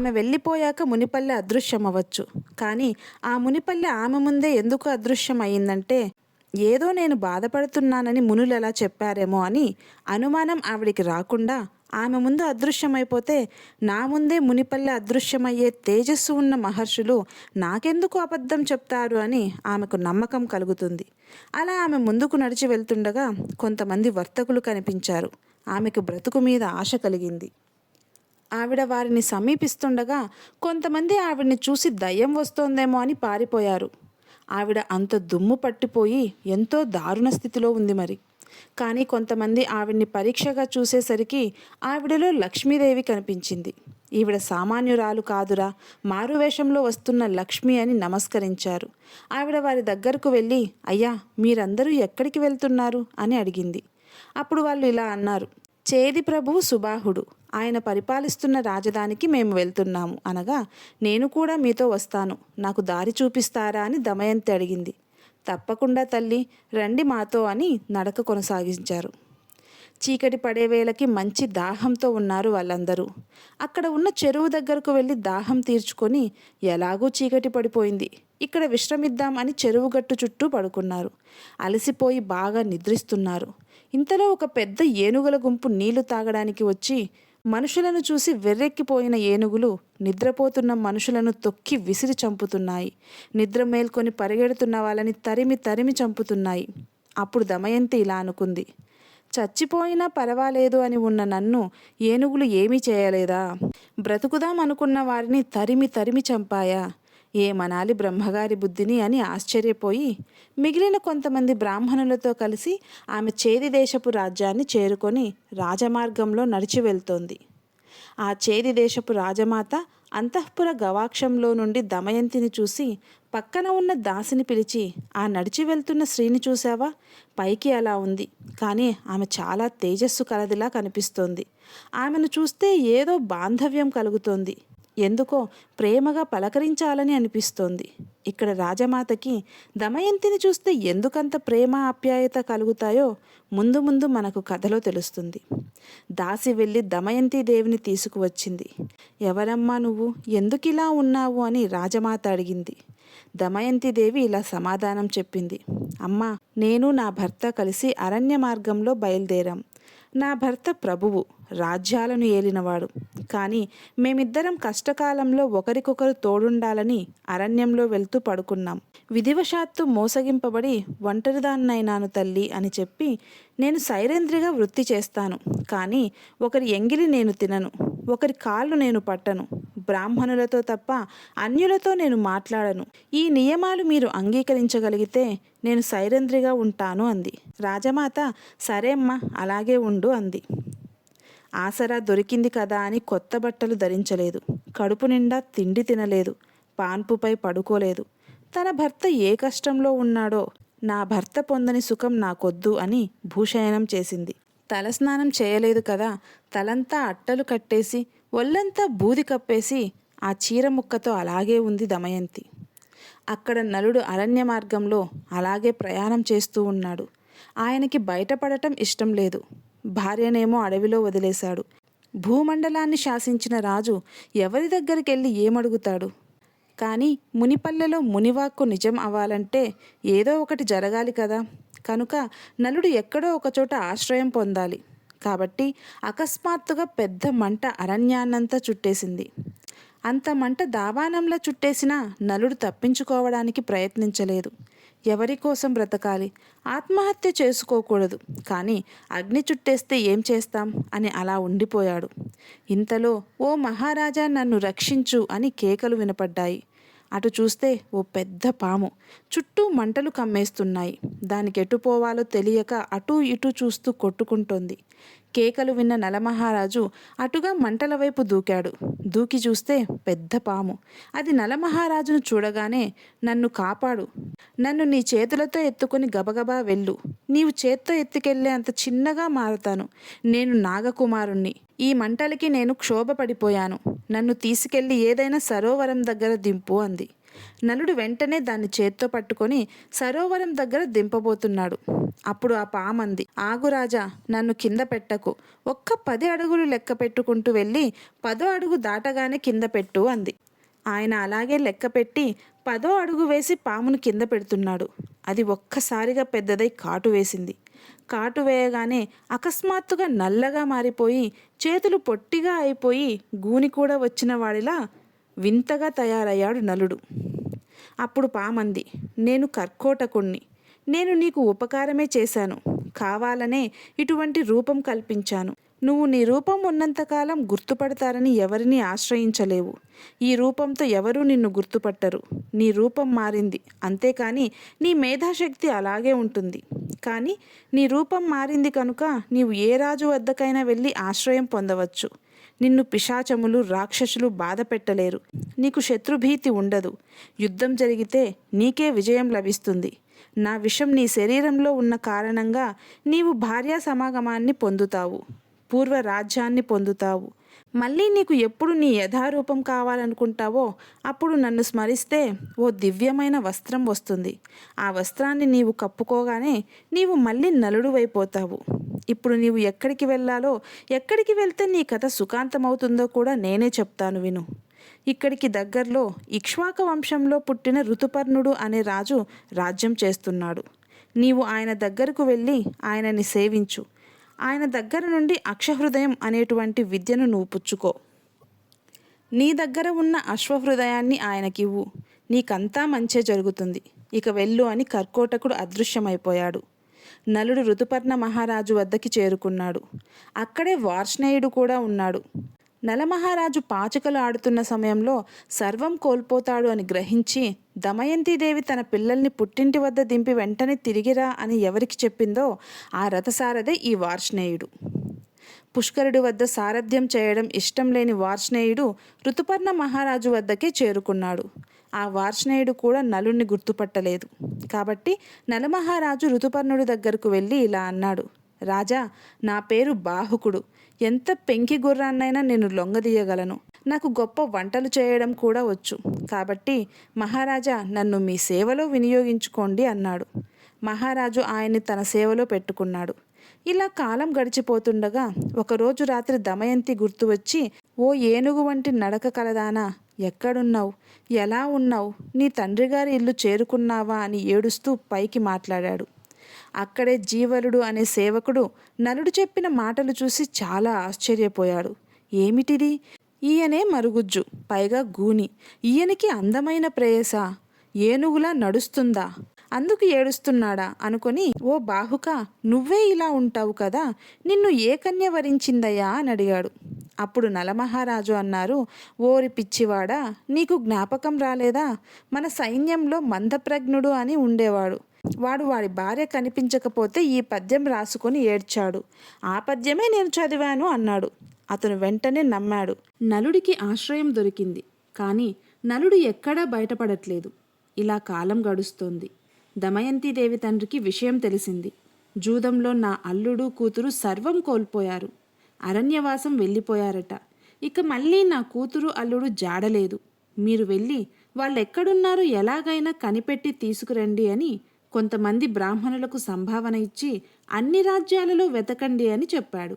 ఆమె వెళ్ళిపోయాక మునిపల్లె అదృశ్యమవ్వచ్చు. కానీ ఆ మునిపల్లె ఆమె ముందే ఎందుకు అదృశ్యం అయిందంటే, ఏదో నేను బాధపడుతున్నానని మునులెలా చెప్పారేమో అని అనుమానం ఆవిడికి రాకుండా ఆమె ముందు అదృశ్యమైపోతే, నా ముందే మునిపల్లె అదృశ్యమయ్యే తేజస్సు ఉన్న మహర్షులు నాకెందుకు అబద్ధం చెప్తారు అని ఆమెకు నమ్మకం కలుగుతుంది. అలా ఆమె ముందుకు నడిచి వెళ్తుండగా కొంతమంది వర్తకులు కనిపించారు. ఆమెకు బ్రతుకు మీద ఆశ కలిగింది. ఆవిడ వారిని సమీపిస్తుండగా కొంతమంది ఆవిడ్ని చూసి దయ్యం వస్తోందేమో అని పారిపోయారు. ఆవిడ అంత దుమ్ము పట్టిపోయి ఎంతో దారుణ స్థితిలో ఉంది మరి. కానీ కొంతమంది ఆవిడ్ని పరీక్షగా చూసేసరికి ఆవిడలో లక్ష్మీదేవి కనిపించింది. ఈవిడ సామాన్యురాలు కాదురా, మారువేషంలో వస్తున్న లక్ష్మి అని నమస్కరించారు. ఆవిడ వారి దగ్గరకు వెళ్ళి, అయ్యా మీరందరూ ఎక్కడికి వెళ్తున్నారు అని అడిగింది. అప్పుడు వాళ్ళు ఇలా అన్నారు, చేది ప్రభువు సుబాహుడు, ఆయన పరిపాలిస్తున్న రాజధానికి మేము వెళ్తున్నాము అనగా, నేను కూడా మీతో వస్తాను, నాకు దారి చూపిస్తారా అని దమయంతి అడిగింది. తప్పకుండా తల్లి, రండి మాతో అని నడక కొనసాగించారు. చీకటి పడే వేళకి మంచి దాహంతో ఉన్నారు వాళ్ళందరూ. అక్కడ ఉన్న చెరువు దగ్గరకు వెళ్ళి దాహం తీర్చుకొని, ఎలాగూ చీకటి పడిపోయింది, ఇక్కడ విశ్రమిద్దాం అని చెరువు గట్టు చుట్టూ పడుకున్నారు. అలసిపోయి బాగా నిద్రిస్తున్నారు. ఇంతలో ఒక పెద్ద ఏనుగుల గుంపు నీళ్లు తాగడానికి వచ్చి, మనుషులను చూసి వెర్రెక్కిపోయిన ఏనుగులు నిద్రపోతున్న మనుషులను తొక్కి విసిరి చంపుతున్నాయి. నిద్ర మేల్కొని పరిగెడుతున్న వాళ్ళని తరిమి తరిమి చంపుతున్నాయి. అప్పుడు దమయంతి ఇలా అనుకుంది, చచ్చిపోయినా పర్వాలేదు అని ఉన్న నన్ను ఏనుగులు ఏమీ చేయలేదా? బ్రతుకుదాం అనుకున్న వారిని తరిమి తరిమి చంపాయా? ఏమనాలి బ్రహ్మగారి బుద్ధిని అని ఆశ్చర్యపోయి మిగిలిన కొంతమంది బ్రాహ్మణులతో కలిసి ఆమె చేది దేశపు రాజ్యాన్ని చేరుకొని రాజమార్గంలో నడిచి వెళ్తోంది. ఆ చేది దేశపు రాజమాత అంతఃపుర గవాక్షంలో నుండి దమయంతిని చూసి పక్కన ఉన్న దాసిని పిలిచి, ఆ నడిచి వెళ్తున్న స్త్రీని చూసావా? పైకి అలా ఉంది, కానీ ఆమె చాలా తేజస్సు కలదిలా కనిపిస్తోంది. ఆమెను చూస్తే ఏదో బాంధవ్యం కలుగుతోంది, ఎందుకో ప్రేమగా పలకరించాలని అనిపిస్తోంది. ఇక్కడ రాజమాతకి దమయంతిని చూస్తే ఎందుకంత ప్రేమ ఆప్యాయత కలుగుతాయో ముందు ముందు మనకు కథలో తెలుస్తుంది. దాసి వెళ్ళి దమయంతి దేవిని తీసుకువచ్చింది. ఎవరమ్మా నువ్వు, ఎందుకిలా ఉన్నావు అని రాజమాత అడిగింది. దమయంతి దేవి ఇలా సమాధానం చెప్పింది, అమ్మా, నేను నా భర్త కలిసి అరణ్య మార్గంలో బయలుదేరాం. నా భర్త ప్రభువు, రాజ్యాలను ఏలినవాడు. కానీ మేమిద్దరం కష్టకాలంలో ఒకరికొకరు తోడుండాలని అరణ్యంలో వెళ్తూ పడుకున్నాం. విధివశాత్తు మోసగింపబడి ఒంటరిదాన్నైనాను తల్లి అని చెప్పి, నేను సైరేంద్రిగా వృత్తి చేస్తాను, కానీ ఒకరి ఎంగిలి నేను తినను, ఒకరి కాళ్ళు నేను పట్టను, బ్రాహ్మణులతో తప్ప అన్యులతో నేను మాట్లాడను. ఈ నియమాలు మీరు అంగీకరించగలిగితే నేను సైరేంద్రిగా ఉంటాను అంది. రాజమాత సరే అమ్మా, అలాగే ఉండు అంది. ఆసరా దొరికింది కదా అని కొత్త బట్టలు ధరించలేదు, కడుపు నిండా తిండి తినలేదు, పాన్పుపై పడుకోలేదు. తన భర్త ఏ కష్టంలో ఉన్నాడో, నా భర్త పొందని సుఖం నాకొద్దు అని భూషయనం చేసింది. తలస్నానం చేయలేదు కదా, తలంతా అట్టలు కట్టేసి ఒళ్ళంతా బూది కప్పేసి ఆ చీర ముక్కతో అలాగే ఉంది దమయంతి. అక్కడ నలుడు అరణ్య మార్గంలో అలాగే ప్రయాణం చేస్తూ ఉన్నాడు. ఆయనకి బయటపడటం ఇష్టం లేదు. భార్యనేమో అడవిలో వదిలేశాడు. భూమండలాన్ని శాసించిన రాజు ఎవరి దగ్గరికి వెళ్ళి ఏమడుగుతాడు? కానీ మునిపల్లెలో మునివాక్కు నిజం అవ్వాలంటే ఏదో ఒకటి జరగాలి కదా. కనుక నలుడు ఎక్కడో ఒకచోట ఆశ్రయం పొందాలి. కాబట్టి అకస్మాత్తుగా పెద్ద మంట అరణ్యాన్నంతా చుట్టేసింది. అంత మంట దావానంలా చుట్టేసినా నలుడు తప్పించుకోవడానికి ప్రయత్నించలేదు. ఎవరి కోసం బ్రతకాలి? ఆత్మహత్య చేసుకోకూడదు, కానీ అగ్ని చుట్టేస్తే ఏం చేస్తాం అని అలా ఉండిపోయాడు. ఇంతలో ఓ మహారాజా నన్ను రక్షించు అని కేకలు వినపడ్డాయి. అటు చూస్తే ఓ పెద్ద పాము చుట్టూ మంటలు కమ్మేస్తున్నాయి. దానికి ఎటు పోవాలో తెలియక అటూ ఇటూ చూస్తూ కొట్టుకుంటోంది. కేకలు విన్న నలమహారాజు అటుగా మంటల వైపు దూకాడు. దూకి చూస్తే పెద్ద పాము. అది నలమహారాజును చూడగానే, నన్ను కాపాడు, నన్ను నీ చేతులతో ఎత్తుకొని గబగబా వెళ్ళు, నీవు చేత్తో ఎత్తుకెళ్లే అంత చిన్నగా మారతాను, నేను నాగకుమారుణ్ణి, ఈ మంటలకి నేను క్షోభపడిపోయాను, నన్ను తీసుకెళ్లి ఏదైనా సరోవరం దగ్గర దింపు అంది. నలుడు వెంటనే దాన్ని చేత్తో పట్టుకొని సరోవరం దగ్గర దింపబోతున్నాడు. అప్పుడు ఆ పామంది, ఆగు రాజా, నన్ను కింద పెట్టకు. ఒక్క 10 అడుగులు లెక్క పెట్టుకుంటూ వెళ్ళి 10వ అడుగు దాటగానే కింద పెట్టు అంది. ఆయన అలాగే లెక్క పెట్టి 10వ అడుగు వేసి పామును కింద పెడుతున్నాడు. అది ఒక్కసారిగా పెద్దదై కాటు వేసింది. కాటు వేయగానే అకస్మాత్తుగా నల్లగా మారిపోయి చేతులు పొట్టిగా అయిపోయి గూని కూడా వచ్చిన వాడిలా వింతగా తయారయ్యాడు నలుడు. అప్పుడు పామంది, నేను కర్కోటకుణ్ణి. నేను నీకు ఉపకారమే చేశాను. కావాలనే ఇటువంటి రూపం కల్పించాను. నువ్వు నీ రూపం ఉన్నంతకాలం గుర్తుపడతారని ఎవరిని ఆశ్రయించలేవు. ఈ రూపంతో ఎవరూ నిన్ను గుర్తుపట్టరు. నీ రూపం మారింది అంతేకాని నీ మేధాశక్తి అలాగే ఉంటుంది. కానీ నీ రూపం మారింది కనుక నీవు ఏ రాజు వద్దకైనా వెళ్ళి ఆశ్రయం పొందవచ్చు. నిన్ను పిశాచములు, రాక్షసులు బాధ పెట్టలేరు. నీకు శత్రుభీతి ఉండదు. యుద్ధం జరిగితే నీకే విజయం లభిస్తుంది. నా విషం నీ శరీరంలో ఉన్న కారణంగా నీవు భార్యా సమాగమాన్ని పొందుతావు. పూర్వ రాజ్యాన్ని పొందుతావు. మళ్ళీ నీకు ఎప్పుడు నీ యథారూపం కావాలనుకుంటావో అప్పుడు నన్ను స్మరిస్తే ఓ దివ్యమైన వస్త్రం వస్తుంది. ఆ వస్త్రాన్ని నీవు కప్పుకోగానే నీవు మళ్ళీ నలుడువైపోతావు. ఇప్పుడు నీవు ఎక్కడికి వెళ్ళాలో, ఎక్కడికి వెళ్తే నీ కథ సుఖాంతమవుతుందో కూడా నేనే చెప్తాను విను. ఇక్కడికి దగ్గరలో ఇక్ష్వాక వంశంలో పుట్టిన ఋతుపర్ణుడు అనే రాజు రాజ్యం చేస్తున్నాడు. నీవు ఆయన దగ్గరకు వెళ్ళి ఆయనని సేవించు. ఆయన దగ్గర నుండి అక్షహృదయం అనేటువంటి విద్యను నువ్వు పుచ్చుకో. నీ దగ్గర ఉన్న అశ్వహృదయాన్ని ఆయనకివ్వు. నీకంతా మంచే జరుగుతుంది. ఇక వెళ్ళు అని కర్కోటకుడు అదృశ్యమైపోయాడు. నలుడు ఋతుపర్ణ మహారాజు వద్దకి చేరుకున్నాడు. అక్కడే వార్ష్ణేయుడు కూడా ఉన్నాడు. నలమహారాజు పాచికలు ఆడుతున్న సమయంలో సర్వం కోల్పోతాడు అని గ్రహించి దమయంతిదేవి తన పిల్లల్ని పుట్టింటి వద్ద దింపి వెంటనే తిరిగిరా అని ఎవరికి చెప్పిందో ఆ రథసారథే ఈ వార్ష్ణేయుడు. పుష్కరుడి వద్ద సారథ్యం చేయడం ఇష్టం లేని వార్ష్ణేయుడు ఋతుపర్ణ మహారాజు వద్దకే చేరుకున్నాడు. ఆ వార్ష్ణేయుడు కూడా నలుణ్ణి గుర్తుపట్టలేదు. కాబట్టి నలమహారాజు ఋతుపర్ణుడి దగ్గరకు వెళ్ళి ఇలా అన్నాడు, రాజా, నా పేరు బాహుకుడు. ఎంత పెంకి గుర్రాన్నైనా నేను లొంగదీయగలను. నాకు గొప్ప వంటలు చేయడం కూడా వచ్చు. కాబట్టి మహారాజా, నన్ను మీ సేవలో వినియోగించుకోండి అన్నాడు. మహారాజు ఆయన్ని తన సేవలో పెట్టుకున్నాడు. ఇలా కాలం గడిచిపోతుండగా ఒకరోజు రాత్రి దమయంతి గుర్తు వచ్చి, ఓ ఏనుగు వంటి నడక కలదానా, ఎక్కడున్నావు, ఎలా ఉన్నావు, నీ తండ్రి గారి ఇల్లు చేరుకున్నావా అని ఏడుస్తూ పైకి మాట్లాడాడు. అక్కడే జీవలుడు అనే సేవకుడు నలుడు చెప్పిన మాటలు చూసి చాలా ఆశ్చర్యపోయాడు. ఏమిటిది? ఈయనే మరుగుజ్జు, పైగా గూని. ఈయనకి అందమైన ప్రేయస, ఏనుగులా నడుస్తుందా, అందుకు ఏడుస్తున్నాడా అనుకొని, ఓ బాహుక, నువ్వే ఇలా ఉంటావు కదా, నిన్ను ఏ కన్య వరించిందయ్యా అని అడిగాడు. అప్పుడు నలమహారాజు అన్నారు, ఓరి పిచ్చివాడా, నీకు జ్ఞాపకం రాలేదా? మన సైన్యంలో మందప్రజ్ఞుడు అని ఉండేవాడు. వాడి భార్య కనిపించకపోతే ఈ పద్యం రాసుకొని ఏడ్చాడు. ఆ పద్యమే నేను చదివాను అన్నాడు. అతను వెంటనే నమ్మాడు. నలుడికి ఆశ్రయం దొరికింది. కానీ నలుడు ఎక్కడా బయటపడట్లేదు. ఇలా కాలం గడుస్తోంది. దమయంతిదేవి తండ్రికి విషయం తెలిసింది. జూదంలో నా అల్లుడు కూతురు సర్వం కోల్పోయారు. అరణ్యవాసం వెళ్ళిపోయారట. ఇక మళ్ళీ నా కూతురు అల్లుడు జాడలేదు. మీరు వెళ్ళి వాళ్ళెక్కడున్నారో ఎలాగైనా కనిపెట్టి తీసుకురండి అని కొంతమంది బ్రాహ్మణులకు సంభావన ఇచ్చి అన్ని రాజ్యాలలో వెతకండి అని చెప్పాడు.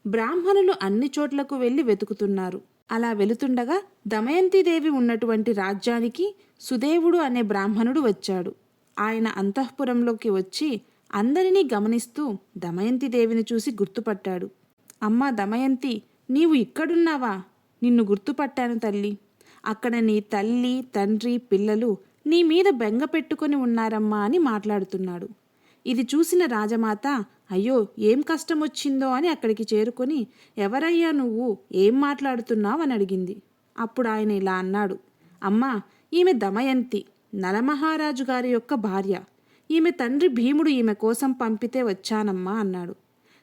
బ్రాహ్మణులు అన్ని చోట్లకు వెళ్ళి వెతుకుతున్నారు. అలా వెళుతుండగా దమయంతిదేవి ఉన్నటువంటి రాజ్యానికి సుదేవుడు అనే బ్రాహ్మణుడు వచ్చాడు. ఆయన అంతఃపురంలోకి వచ్చి అందరినీ గమనిస్తూ దమయంతిదేవిని చూసి గుర్తుపట్టాడు. అమ్మా దమయంతి, నీవు ఇక్కడున్నావా? నిన్ను గుర్తుపట్టాను తల్లి. అక్కడ నీ తల్లి, తండ్రి, పిల్లలు నీ మీద బెంగ పెట్టుకొని ఉన్నారమ్మా అని మాట్లాడుతున్నాడు. ఇది చూసిన రాజమాత, అయ్యో ఏం కష్టం వచ్చిందో అని అక్కడికి చేరుకొని, ఎవరయ్యా నువ్వు, ఏం మాట్లాడుతున్నావు అని అడిగింది. అప్పుడు ఆయన ఇలా అన్నాడు, అమ్మా, ఈమె దమయంతి, నలమహారాజు గారి యొక్క భార్య. ఈమె తండ్రి భీముడు ఈమె కోసం పంపితే వచ్చానమ్మా అన్నాడు.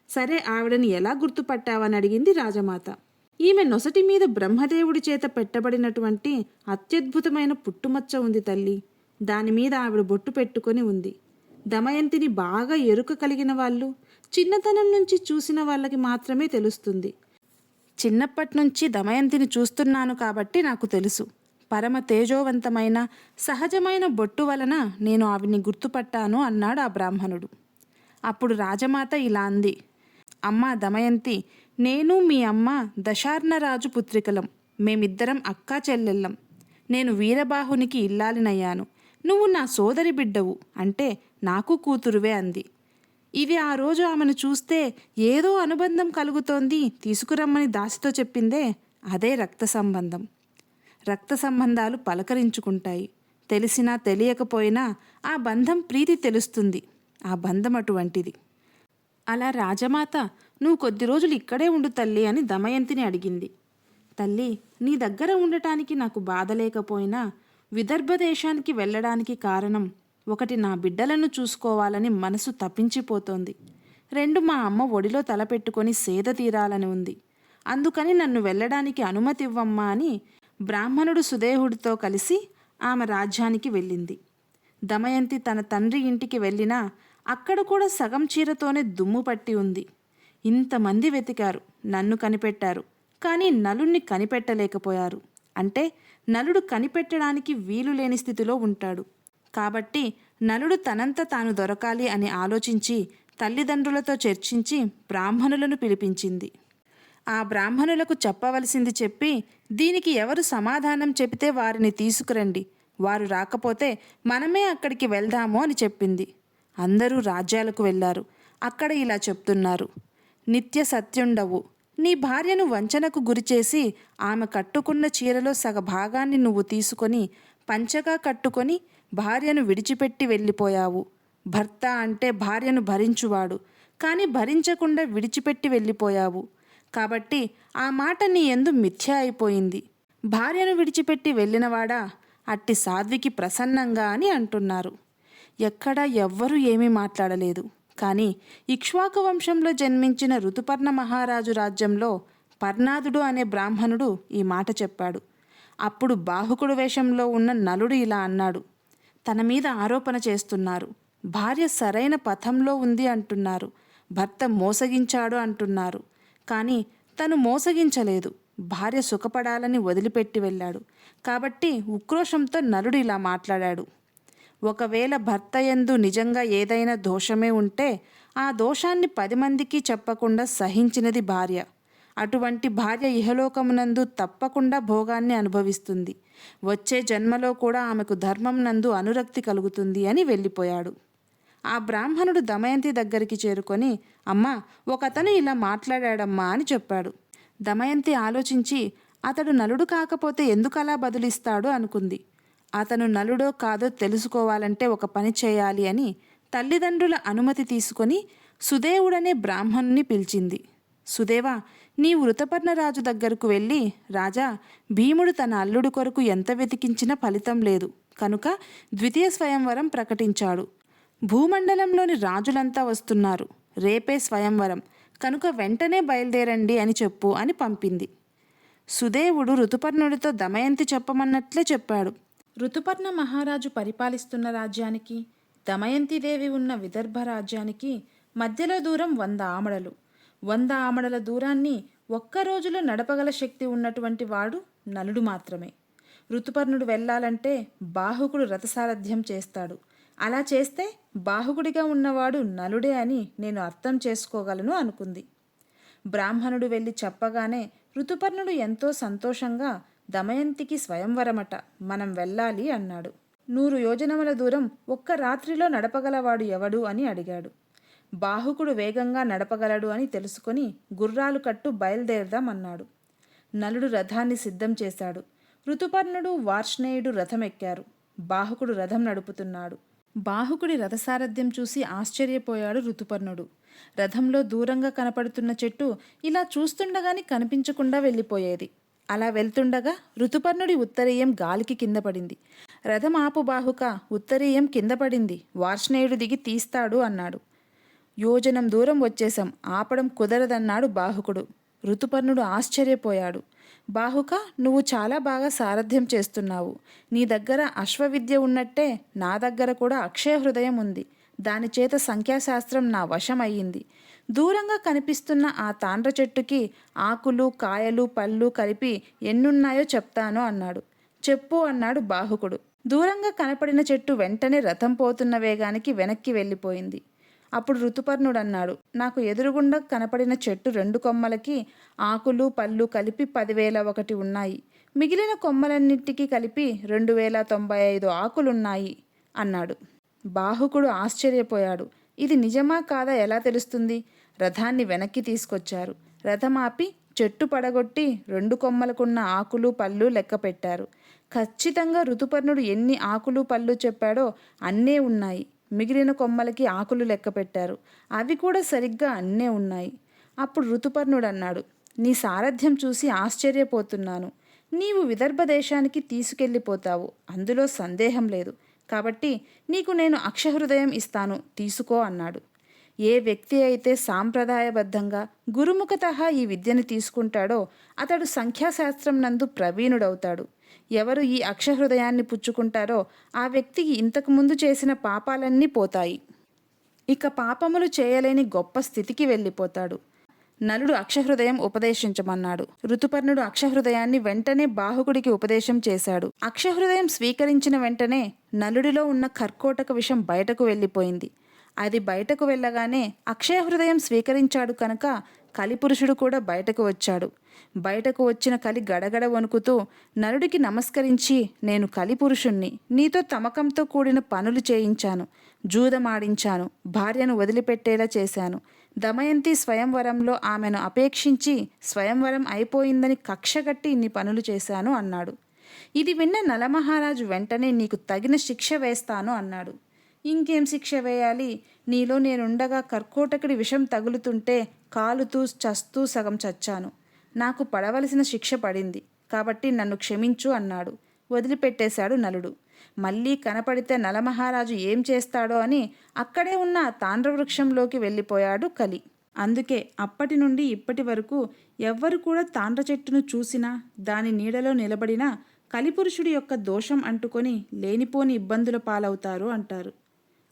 సరే, ఆవిడని ఎలా గుర్తుపట్టావని అడిగింది రాజమాత. ఈమె నొసటి మీద బ్రహ్మదేవుడి చేత పెట్టబడినటువంటి అత్యద్భుతమైన పుట్టుమచ్చ ఉంది తల్లి. దానిమీద ఆవిడ బొట్టు పెట్టుకొని ఉంది. దమయంతిని బాగా ఎరుక కలిగిన వాళ్ళు, చిన్నతనం నుంచి చూసిన వాళ్ళకి మాత్రమే తెలుస్తుంది. చిన్నప్పటి నుంచి దమయంతిని చూస్తున్నాను కాబట్టి నాకు తెలుసు. పరమ తేజోవంతమైన సహజమైన బొట్టు వలన నేను ఆవిని గుర్తుపట్టాను అన్నాడు ఆ బ్రాహ్మణుడు. అప్పుడు రాజమాత ఇలా అంది, అమ్మా దమయంతి, నేను మీ అమ్మ దశార్ణరాజు పుత్రికలం. మేమిద్దరం అక్కా చెల్లెళ్ళం. నేను వీరబాహునికి ఇల్లాలినయ్యాను. నువ్వు నా సోదరి బిడ్డవు, అంటే నాకు కూతురువే అంది. ఇది ఆ రోజు ఆమెను చూస్తే ఏదో అనుబంధం కలుగుతోంది, తీసుకురమ్మని దాసితో చెప్పిందే, అదే రక్త సంబంధం. రక్త సంబంధాలు పలకరించుకుంటాయి. తెలిసినా తెలియకపోయినా ఆ బంధం ప్రీతి తెలుస్తుంది. ఆ బంధం అటువంటిది. అలా రాజమాత, నువ్వు కొద్ది రోజులు ఇక్కడే ఉండు తల్లి అని దమయంతిని అడిగింది. తల్లి, నీ దగ్గర ఉండటానికి నాకు బాధ లేకపోయినా విదర్భ దేశానికి వెళ్ళడానికి కారణం, ఒకటి నా బిడ్డలను చూసుకోవాలని మనసు తప్పించిపోతోంది. 2 మా అమ్మ ఒడిలో తలపెట్టుకొని సేద తీరాలని ఉంది. అందుకని నన్ను వెళ్ళడానికి అనుమతి ఇవ్వమ్మా అని బ్రాహ్మణుడు సుదేహుడితో కలిసి ఆమె రాజ్యానికి వెళ్ళింది. దమయంతి తన తండ్రి ఇంటికి వెళ్ళినా అక్కడ కూడా సగం చీరతోనే దుమ్ము పట్టి ఉంది. ఇంతమంది వెతికారు, నన్ను కనిపెట్టారు, కానీ నలుణ్ణి కనిపెట్టలేకపోయారు. అంటే నలుడు కనిపెట్టడానికి వీలు లేని స్థితిలో ఉంటాడు. కాబట్టి నలుడు తనంత తాను దొరకాలి అని ఆలోచించి తల్లిదండ్రులతో చర్చించి బ్రాహ్మణులను పిలిపించింది. ఆ బ్రాహ్మణులకు చెప్పవలసింది చెప్పి, దీనికి ఎవరు సమాధానం చెబితే వారిని తీసుకురండి, వారు రాకపోతే మనమే అక్కడికి వెళ్దాము అని చెప్పింది. అందరూ రాజ్యాలకు వెళ్ళారు. అక్కడ ఇలా చెప్తున్నారు, నిత్య సత్యుండవు. నీ భార్యను వంచనకు గురిచేసి ఆమె కట్టుకున్న చీరలో సగ భాగాన్ని నువ్వు తీసుకొని పంచగా కట్టుకొని భార్యను విడిచిపెట్టి వెళ్ళిపోయావు. భర్త అంటే భార్యను భరించువాడు, కానీ భరించకుండా విడిచిపెట్టి వెళ్ళిపోయావు. కాబట్టి ఆ మాట నీ యందు మిథ్య అయిపోయింది. భార్యను విడిచిపెట్టి వెళ్ళినవాడా, అట్టి సాధ్వికి ప్రసన్నంగా అని అంటున్నారు. ఎక్కడా ఎవ్వరూ ఏమీ మాట్లాడలేదు. కానీ ఇక్ష్వాకు వంశంలో జన్మించిన ఋతుపర్ణ మహారాజు రాజ్యంలో పర్ణాదుడు అనే బ్రాహ్మణుడు ఈ మాట చెప్పాడు. అప్పుడు బాహుకుడు వేషంలో ఉన్న నలుడు ఇలా అన్నాడు, తన మీద ఆరోపణ చేస్తున్నారు. భార్య సరైన పథంలో ఉంది అంటున్నారు. భర్త మోసగించాడు అంటున్నారు. కానీ తను మోసగించలేదు. భార్య సుఖపడాలని వదిలిపెట్టి వెళ్ళాడు. కాబట్టి ఉక్రోషంతో నలుడు ఇలా మాట్లాడాడు. ఒకవేళ భర్త యందు నిజంగా ఏదైనా దోషమే ఉంటే ఆ దోషాన్ని 10 మందికి చెప్పకుండా సహించినది భార్య. అటువంటి భార్య ఇహలోకమునందు తప్పకుండా భోగాన్ని అనుభవిస్తుంది. వచ్చే జన్మలో కూడా ఆమెకు ధర్మం నందు అనురక్తి కలుగుతుంది అని వెళ్ళిపోయాడు. ఆ బ్రాహ్మణుడు దమయంతి దగ్గరికి చేరుకొని, అమ్మా, ఒకతను ఇలా మాట్లాడాడమ్మా అని చెప్పాడు. దమయంతి ఆలోచించి, అతడు నలుడు కాకపోతే ఎందుకలా బదులిస్తాడు అనుకుంది. అతను నలుడో కాదో తెలుసుకోవాలంటే ఒక పని చేయాలి అని తల్లిదండ్రుల అనుమతి తీసుకొని సుదేవుడనే బ్రాహ్మణుని పిలిచింది. సుదేవా, నీవు ఋతుపర్ణరాజు దగ్గరకు వెళ్ళి, రాజా, భీముడు తన అల్లుడు కొరకు ఎంత వెతికించినా ఫలితం లేదు కనుక ద్వితీయ స్వయంవరం ప్రకటించాడు. భూమండలంలోని రాజులంతా వస్తున్నారు. రేపే స్వయంవరం కనుక వెంటనే బయలుదేరండి అని చెప్పు అని పంపింది. సుదేవుడు ఋతుపర్ణుడితో దమయంతి చెప్పమన్నట్లే చెప్పాడు. ఋతుపర్ణ మహారాజు పరిపాలిస్తున్న రాజ్యానికి, దమయంతిదేవి ఉన్న విదర్భ రాజ్యానికి మధ్యలో దూరం 100 ఆమడలు. 100 ఆమడల దూరాన్ని ఒక్కరోజులో నడపగల శక్తి ఉన్నటువంటి వాడు నలుడు మాత్రమే. ఋతుపర్ణుడు వెళ్ళాలంటే బాహుకుడు రథసారథ్యం చేస్తాడు. అలా చేస్తే బాహుకుడిగా ఉన్నవాడు నలుడే అని నేను అర్థం చేసుకోగలను అనుకుంది. బ్రాహ్మణుడు వెళ్ళి చెప్పగానే ఋతుపర్ణుడు ఎంతో సంతోషంగా, దమయంతికి స్వయంవరమట, మనం వెళ్ళాలి అన్నాడు. 100 యోజనముల దూరం ఒక్క రాత్రిలో నడపగలవాడు ఎవడు అని అడిగాడు. బాహుకుడు వేగంగా నడపగలడు అని తెలుసుకొని గుర్రాలు కట్టు బయలుదేరదామన్నాడు. నలుడు రథాన్ని సిద్ధం చేశాడు. ఋతుపర్ణుడు వార్ష్ణేయుడు రథం ఎక్కారు. బాహుకుడు రథం నడుపుతున్నాడు. బాహుకుడి రథసారథ్యం చూసి ఆశ్చర్యపోయాడు ఋతుపర్ణుడు. రథంలో దూరంగా కనపడుతున్న చెట్టు ఇలా చూస్తుండగానే కనిపించకుండా వెళ్ళిపోయేది. అలా వెళ్తుండగా ఋతుపర్ణుడి ఉత్తరీయం గాలికి కింద పడింది. రథం ఆపు బాహుక, ఉత్తరీయం కింద పడింది, వార్ష్ణేయుడు దిగి తీస్తాడు అన్నాడు. యోజనం దూరం వచ్చేశాం, ఆపడం కుదరదన్నాడు బాహుకుడు. ఋతుపర్ణుడు ఆశ్చర్యపోయాడు. బాహుక, నువ్వు చాలా బాగా సారథ్యం చేస్తున్నావు. నీ దగ్గర అశ్వవిద్య ఉన్నట్టే నా దగ్గర కూడా అక్షయ హృదయం ఉంది. దానిచేత సంఖ్యాశాస్త్రం నా వశం అయ్యింది. దూరంగా కనిపిస్తున్న ఆ తాండ్ర చెట్టుకి ఆకులు, కాయలు, పళ్ళు కలిపి ఎన్నున్నాయో చెప్తాను అన్నాడు. చెప్పు అన్నాడు బాహుకుడు. దూరంగా కనపడిన చెట్టు వెంటనే రథం పోతున్న వేగానికి వెనక్కి వెళ్ళిపోయింది. అప్పుడు ఋతుపర్ణుడన్నాడు, నాకు ఎదురుగుండా కనపడిన చెట్టు 2 కొమ్మలకి ఆకులు పళ్ళు కలిపి 10,001 ఉన్నాయి. మిగిలిన కొమ్మలన్నిటికీ కలిపి 2,095 ఆకులున్నాయి అన్నాడు. బాహుకుడు ఆశ్చర్యపోయాడు. ఇది నిజమా కాదా ఎలా తెలుస్తుంది? రథాన్ని వెనక్కి తీసుకొచ్చారు. రథం ఆపి చెట్టు పడగొట్టి 2 కొమ్మలకున్న ఆకులు పళ్ళు లెక్క పెట్టారు. ఖచ్చితంగా ఋతుపర్ణుడు ఎన్ని ఆకులు పళ్ళు చెప్పాడో అన్నే ఉన్నాయి. మిగిలిన కొమ్మలకి ఆకులు లెక్క పెట్టారు. అవి కూడా సరిగ్గా అన్నే ఉన్నాయి. అప్పుడు ఋతుపర్ణుడు అన్నాడు, నీ సారథ్యం చూసి ఆశ్చర్యపోతున్నాను. నీవు విదర్భ దేశానికి తీసుకెళ్ళిపోతావు, అందులో సందేహం లేదు. కాబట్టి నీకు నేను అక్షహృదయం ఇస్తాను, తీసుకో అన్నాడు. ఏ వ్యక్తి అయితే సాంప్రదాయబద్ధంగా గురుముఖతః ఈ విద్యను తీసుకుంటాడో అతడు సంఖ్యాశాస్త్రం నందు ప్రవీణుడవుతాడు. ఎవరు ఈ అక్షహృదయాన్ని పుచ్చుకుంటారో ఆ వ్యక్తికి ఇంతకుముందు చేసిన పాపాలన్నీ పోతాయి. ఇక పాపములు చేయలేని గొప్ప స్థితికి వెళ్ళిపోతాడు. నలుడు అక్షహృదయం ఉపదేశించమన్నాడు. ఋతుపర్ణుడు అక్షహృదయాన్ని వెంటనే బాహుకుడికి ఉపదేశం చేశాడు. అక్షహృదయం స్వీకరించిన వెంటనే నలుడిలో ఉన్న కర్కోటక విషం బయటకు వెళ్ళిపోయింది. అది బయటకు వెళ్ళగానే అక్షయ హృదయం స్వీకరించాడు కనుక కలిపురుషుడు కూడా బయటకు వచ్చాడు. బయటకు వచ్చిన కలి గడగడ వణుకుతూ నలుడికి నమస్కరించి, నేను కలిపురుషుణ్ణి, నీతో తమకంతో కూడిన పనులు చేయించాను, జూదమాడించాను, భార్యను వదిలిపెట్టేలా చేశాను. దమయంతి స్వయంవరంలో ఆమెను అపేక్షించి స్వయంవరం అయిపోయిందని కక్షగట్టి ఇన్ని పనులు చేశాను అన్నాడు. ఇది విన్న నలమహారాజు వెంటనే నీకు తగిన శిక్ష వేస్తాను అన్నాడు. ఇంకేం శిక్ష వేయాలి? నీలో నేనుండగా కర్కోటకుడి విషం తగులుతుంటే కాలుతూ చస్తూ సగం చచ్చాను. నాకు పడవలసిన శిక్ష పడింది, కాబట్టి నన్ను క్షమించు అన్నాడు. వదిలిపెట్టేశాడు నలుడు. మళ్ళీ కనపడితే నలమహారాజు ఏం చేస్తాడో అని అక్కడే ఉన్న తాండ్రవృక్షంలోకి వెళ్ళిపోయాడు కలి. అందుకే అప్పటి నుండి ఇప్పటి వరకు ఎవ్వరు కూడా తాండ్ర చెట్టును చూసినా దాని నీడలో నిలబడినా కలిపురుషుడి యొక్క దోషం అంటుకొని లేనిపోని ఇబ్బందుల పాలవుతారు అంటారు.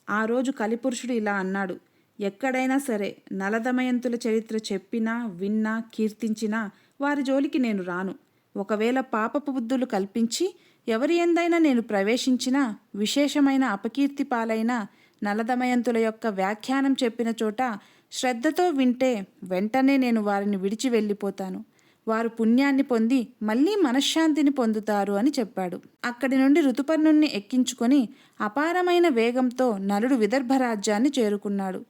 ఆ రోజు కలిపురుషుడు ఇలా అన్నాడు, ఎక్కడైనా సరే నలదమయంతుల చరిత్ర చెప్పినా విన్నా కీర్తించినా వారి జోలికి నేను రాను. ఒకవేళ పాపపు బుద్ధులు కల్పించి ఎవరి ఎందైనా నేను ప్రవేశించినా విశేషమైన అపకీర్తి పాలైన నలదమయంతుల యొక్క వ్యాఖ్యానం చెప్పిన చోట శ్రద్ధతో వింటే వెంటనే నేను వారిని విడిచి వెళ్ళిపోతాను. వారు పుణ్యాన్ని పొంది మళ్ళీ మనశ్శాంతిని పొందుతారు అని చెప్పాడు. అక్కడి నుండి ఋతుపర్ణుణ్ణి ఎక్కించుకొని అపారమైన వేగంతో నలుడు విదర్భ రాజ్యాన్ని చేరుకున్నాడు.